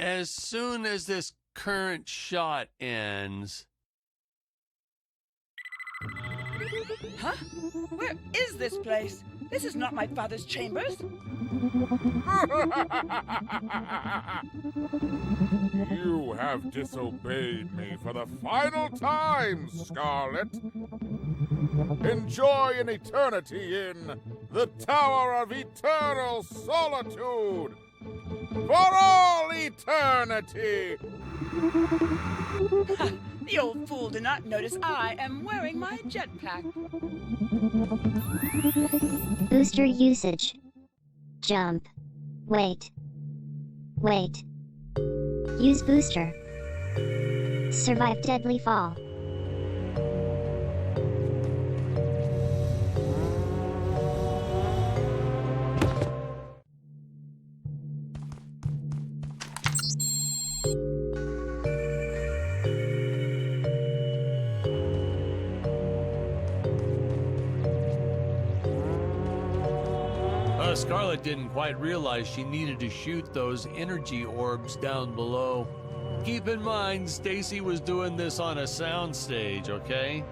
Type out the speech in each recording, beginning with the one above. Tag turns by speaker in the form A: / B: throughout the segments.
A: as soon as this current shot ends.
B: Huh? Where is this place? This is not my father's chambers.
C: You have disobeyed me for the final time, Scarlet. Enjoy an eternity in the Tower of Eternal Solitude. For all eternity!
B: The old fool did not notice I am wearing my jetpack.
D: Booster usage. Jump. Wait. Wait. Use booster. Survive deadly fall.
A: Scarlet didn't quite realize she needed to shoot those energy orbs down below. Keep in mind, Stacy was doing this on a soundstage, okay?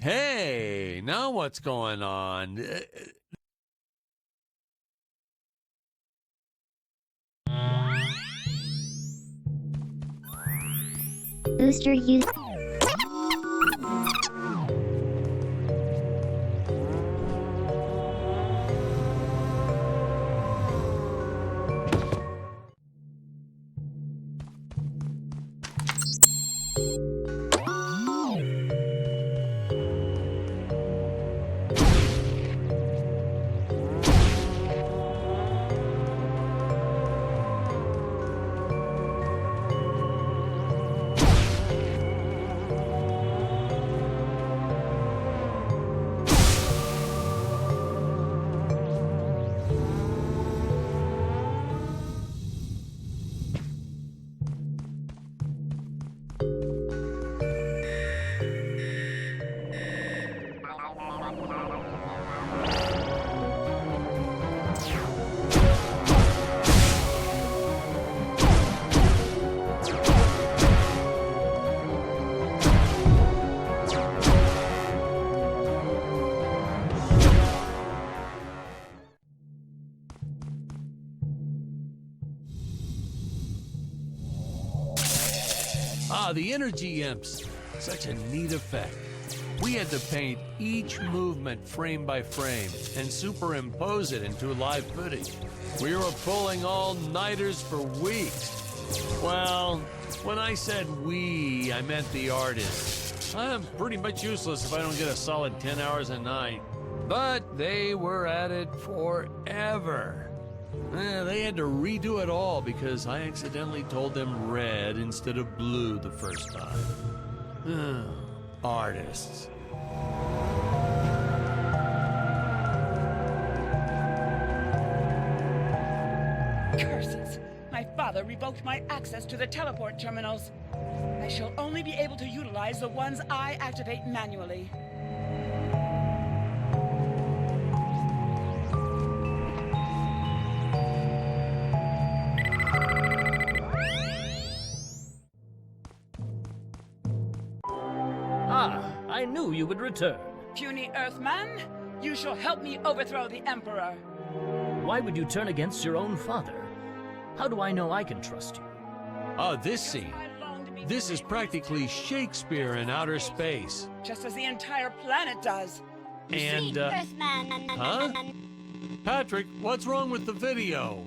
A: Hey, now what's going on?
D: Booster use.
A: The energy imps. Such a neat effect. We had to paint each movement frame by frame and superimpose it into live footage. We were pulling all-nighters for weeks. Well, when I said we, I meant the artists. I'm pretty much useless if I don't get a solid 10 hours a night. But they were at it forever. They had to redo it all because I accidentally told them red instead of blue the first time. Artists.
B: Curses! My father revoked my access to the teleport terminals. I shall only be able to utilize the ones I activate manually.
E: I knew you would return.
B: Puny Earthman, you shall help me overthrow the Emperor.
E: Why would you turn against your own father? How do I know I can trust you?
A: Oh, this scene. This is practically Shakespeare in outer space.
B: Just as the entire planet does.
A: And, huh? Patrick, what's wrong with the video?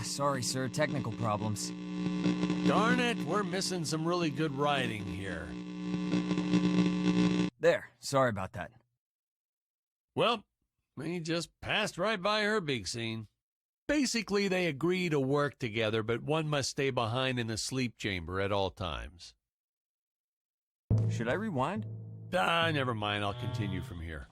F: Sorry, sir. Technical problems.
A: Darn it, we're missing some really good writing here.
F: There. Sorry about that.
A: Well, we just passed right by her big scene. Basically, they agree to work together, but one must stay behind in the sleep chamber at all times.
F: Should I rewind?
A: Never mind. I'll continue from here.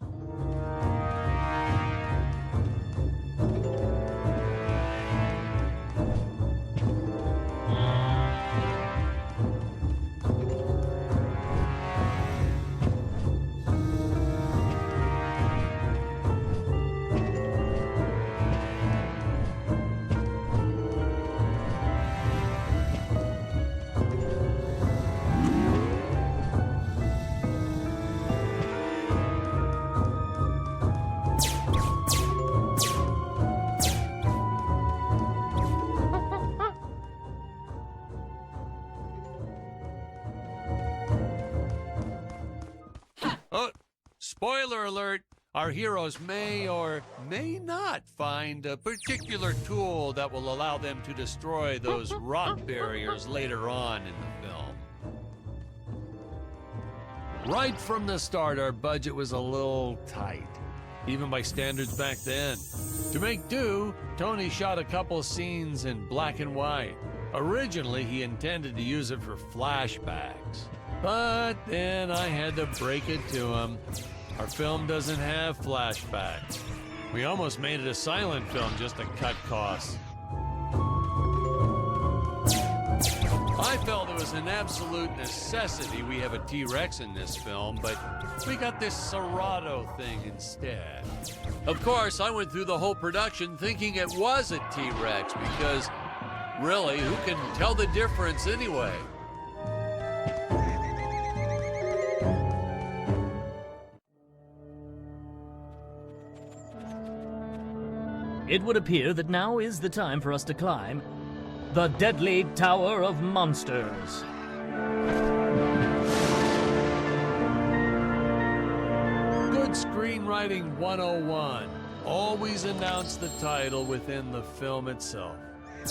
A: Oh, spoiler alert, our heroes may or may not find a particular tool that will allow them to destroy those rock barriers later on in the film. Right from the start, our budget was a little tight, even by standards back then. To make do, Tony shot a couple scenes in black and white. Originally, he intended to use it for flashbacks. But then I had to break it to him. Our film doesn't have flashbacks. We almost made it a silent film just to cut costs. I felt it was an absolute necessity we have a T-Rex in this film, but we got this Serato thing instead. Of course, I went through the whole production thinking it was a T-Rex because, really, who can tell the difference anyway?
E: It would appear that now is the time for us to climb the deadly Tower of Monsters.
A: Good screenwriting 101. Always announce the title within the film itself.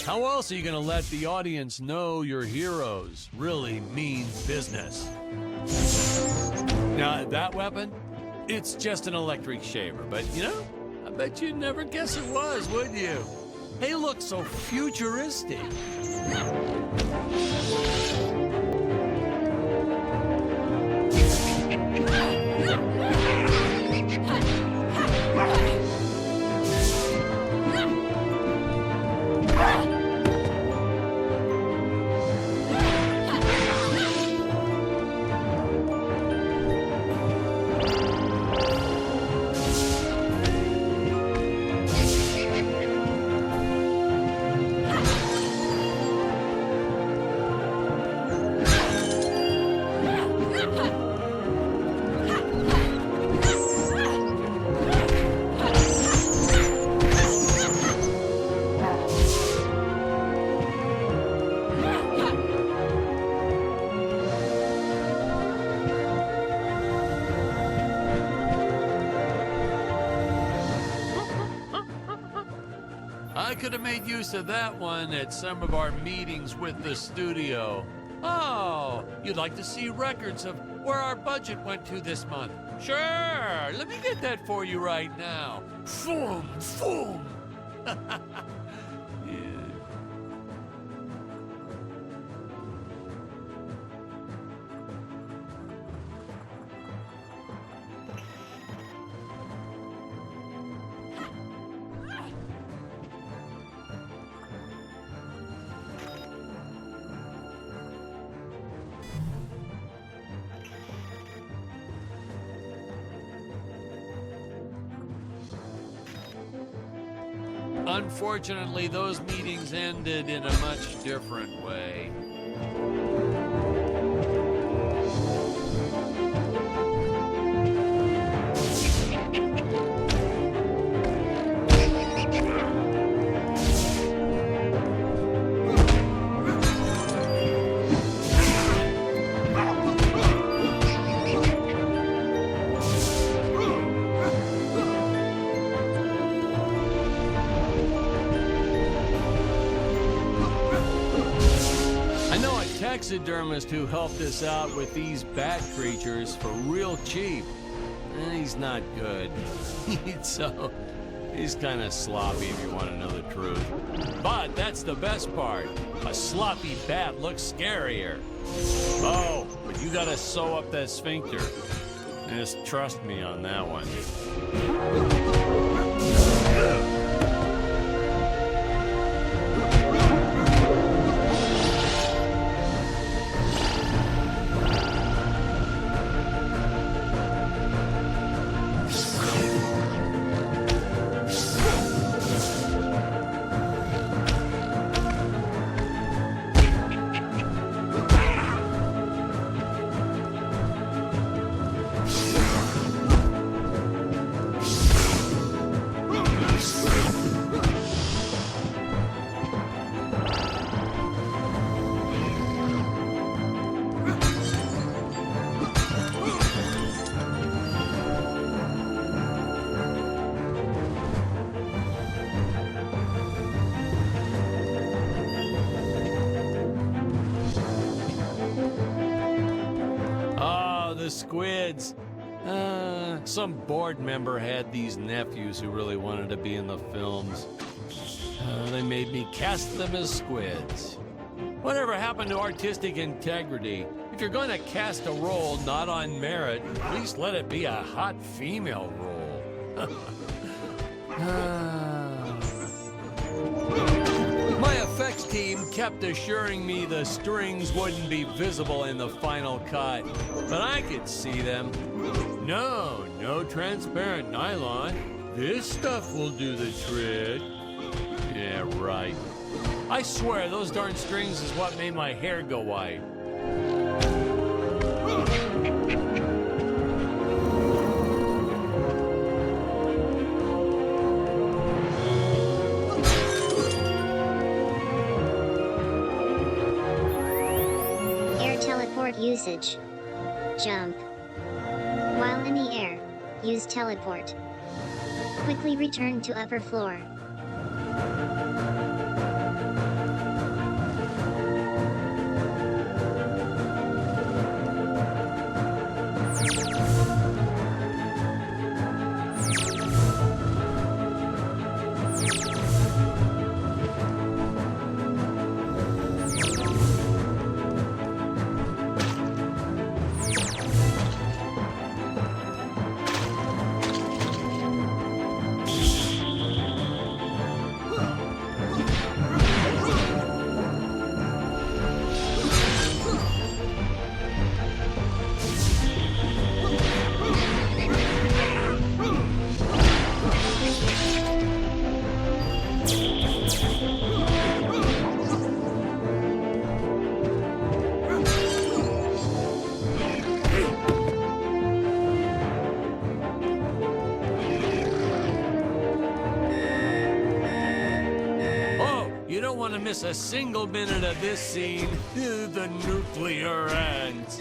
A: How else are you going to let the audience know your heroes really mean business? Now, that weapon, it's just an electric shaver, but you know, I bet you'd never guess it was, would you? They look so futuristic. I could have made use of that one at some of our meetings with the studio. Oh, you'd like to see records of where our budget went to this month? Sure, let me get that for you right now. Boom, boom. Unfortunately, those meetings ended in a much different way. Taxidermist who helped us out with these bat creatures for real cheap. He's not good. He's kind of sloppy if you want to know the truth. But that's the best part. A sloppy bat looks scarier. Oh, but you gotta sew up that sphincter. Just trust me on that one. Squids. Some board member had these nephews who really wanted to be in the films. They made me cast them as squids. Whatever happened to artistic integrity? If you're going to cast a role not on merit, at least let it be a hot female role. My effects team kept assuring me the strings wouldn't be visible in the final cut, but I could see them. No transparent nylon. This stuff will do the trick. Yeah, right. I swear those darn strings is what made my hair go white.
D: Teleport usage. Jump. While in the air, use teleport. Quickly return to upper floor.
A: Want to miss a single minute of this scene. The nuclear ants.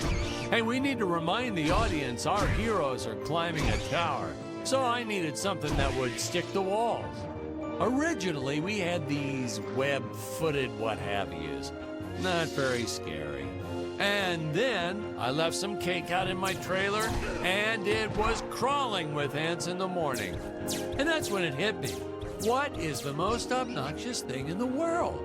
A: Hey, we need to remind the audience our heroes are climbing a tower, so I needed something that would stick to walls. Originally, we had these web-footed what-have-yous. Not very scary. And then I left some cake out in my trailer, and it was crawling with ants in the morning. And that's when it hit me. What is the most obnoxious thing in the world?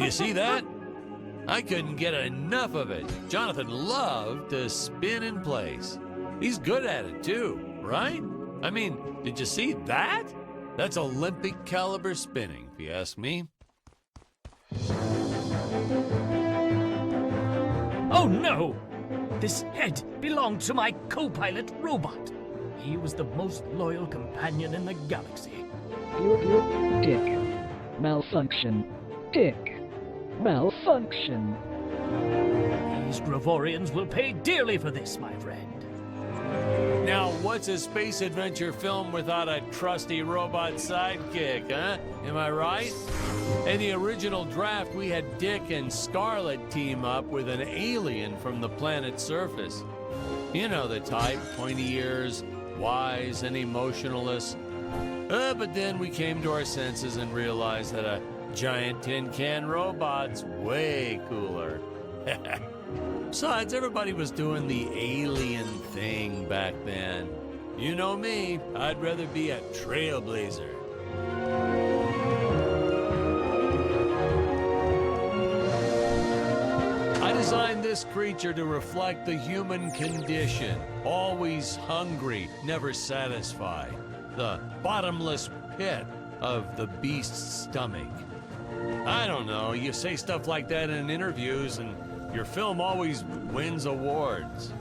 A: You see that? I couldn't get enough of it. Jonathan loved to spin in place. He's good at it too, right? I mean, did you see that? That's Olympic caliber spinning, if you ask me.
E: Oh no! This head belonged to my co-pilot robot. He was the most loyal companion in the galaxy.
G: Dick. Malfunction. Dick. Malfunction.
E: These Gravorians will pay dearly for this, my friend.
A: Now, what's a space adventure film without a trusty robot sidekick, huh? Am I right? In the original draft, we had Dick and Scarlet team up with an alien from the planet's surface. You know the type, pointy ears, wise and emotionless. But then we came to our senses and realized that a giant tin can robot's way cooler. Besides, everybody was doing the alien thing back then. You know me, I'd rather be a trailblazer. I designed this creature to reflect the human condition. Always hungry, never satisfied. The bottomless pit of the beast's stomach. I don't know, you say stuff like that in interviews and your film always wins awards.